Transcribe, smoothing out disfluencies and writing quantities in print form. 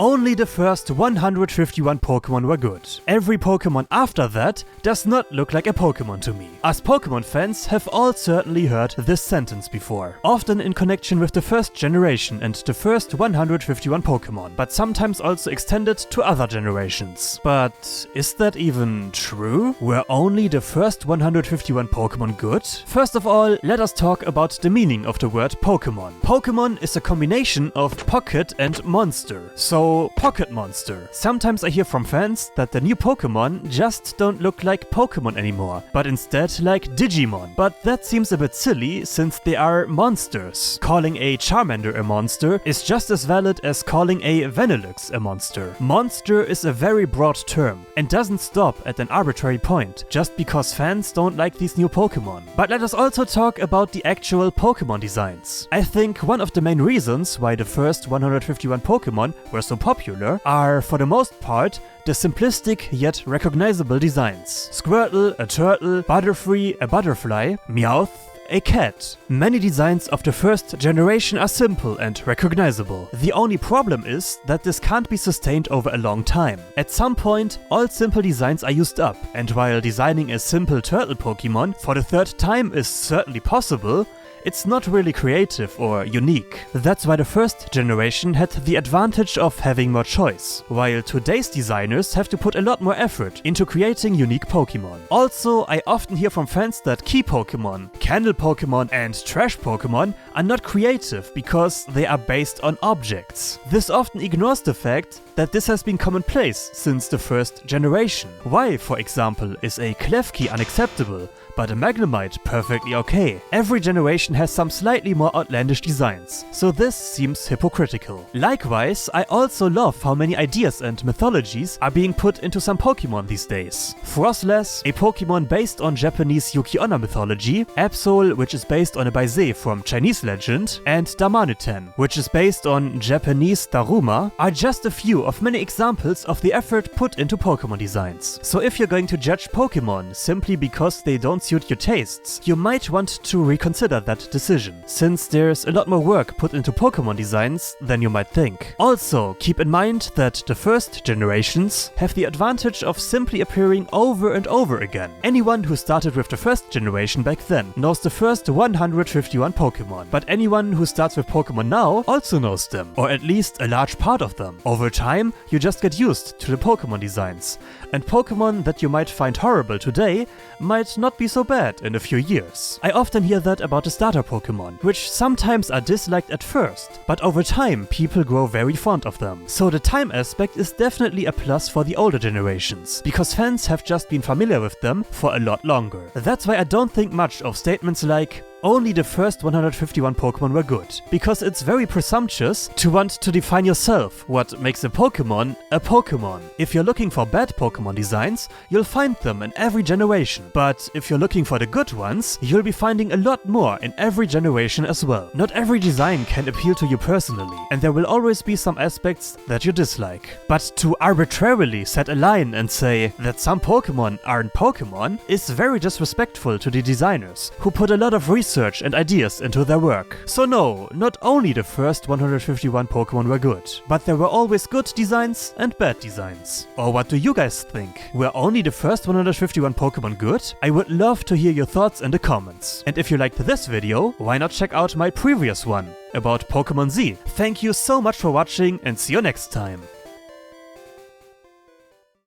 Only the first 151 Pokémon were good. Every Pokémon after that does not look like a Pokémon to me. Us Pokémon fans have all certainly heard this sentence before, often in connection with the first generation and the first 151 Pokémon, but sometimes also extended to other generations. But is that even true? Were only the first 151 Pokémon good? First of all, let us talk about the meaning of the word Pokémon. Pokémon is a combination of pocket and monster, so pocket monster. Sometimes I hear from fans that the new Pokémon just don't look like Pokémon anymore, but instead like Digimon. But that seems a bit silly since they are monsters. Calling a Charmander a monster is just as valid as calling a Vanillux a monster. Monster is a very broad term and doesn't stop at an arbitrary point just because fans don't like these new Pokémon. But let us also talk about the actual Pokémon designs. I think one of the main reasons why the first 151 Pokémon were so popular are, for the most part, the simplistic yet recognizable designs. Squirtle, a turtle, Butterfree, a butterfly, Meowth, a cat. Many designs of the first generation are simple and recognizable. The only problem is that this can't be sustained over a long time. At some point, all simple designs are used up, and while designing a simple turtle Pokémon for the third time is certainly possible, it's not really creative or unique. That's why the first generation had the advantage of having more choice, while today's designers have to put a lot more effort into creating unique Pokémon. Also, I often hear from fans that key Pokémon, candle Pokémon and trash Pokémon are not creative because they are based on objects. This often ignores the fact that this has been commonplace since the first generation. Why, for example, is a Klefki unacceptable, but a Magnemite perfectly okay? Every generation has some slightly more outlandish designs, so this seems hypocritical. Likewise, I also love how many ideas and mythologies are being put into some Pokémon these days. Frostless, a Pokémon based on Japanese Yuki-onna mythology, Absol, which is based on a Baise from Chinese legend, and Damanuten, which is based on Japanese Daruma, are just a few of many examples of the effort put into Pokémon designs. So if you're going to judge Pokémon simply because they don't suit your tastes, you might want to reconsider that decision, since there's a lot more work put into Pokémon designs than you might think. Also, keep in mind that the first generations have the advantage of simply appearing over and over again. Anyone who started with the first generation back then knows the first 151 Pokémon, but anyone who starts with Pokémon now also knows them, or at least a large part of them. Over time, you just get used to the Pokémon designs, and Pokémon that you might find horrible today might not be so bad in a few years. I often hear that about the starter Pokémon, which sometimes are disliked at first, but over time people grow very fond of them. So the time aspect is definitely a plus for the older generations, because fans have just been familiar with them for a lot longer. That's why I don't think much of statements like, only the first 151 Pokémon were good, because it's very presumptuous to want to define yourself what makes a Pokémon a Pokémon. If you're looking for bad Pokémon designs, you'll find them in every generation, but if you're looking for the good ones, you'll be finding a lot more in every generation as well. Not every design can appeal to you personally, and there will always be some aspects that you dislike. But to arbitrarily set a line and say that some Pokémon aren't Pokémon is very disrespectful to the designers, who put a lot of research and ideas into their work. So no, not only the first 151 Pokémon were good, but there were always good designs and bad designs. Or what do you guys think? Were only the first 151 Pokémon good? I would love to hear your thoughts in the comments. And if you liked this video, why not check out my previous one about Pokémon Z? Thank you so much for watching and see you next time.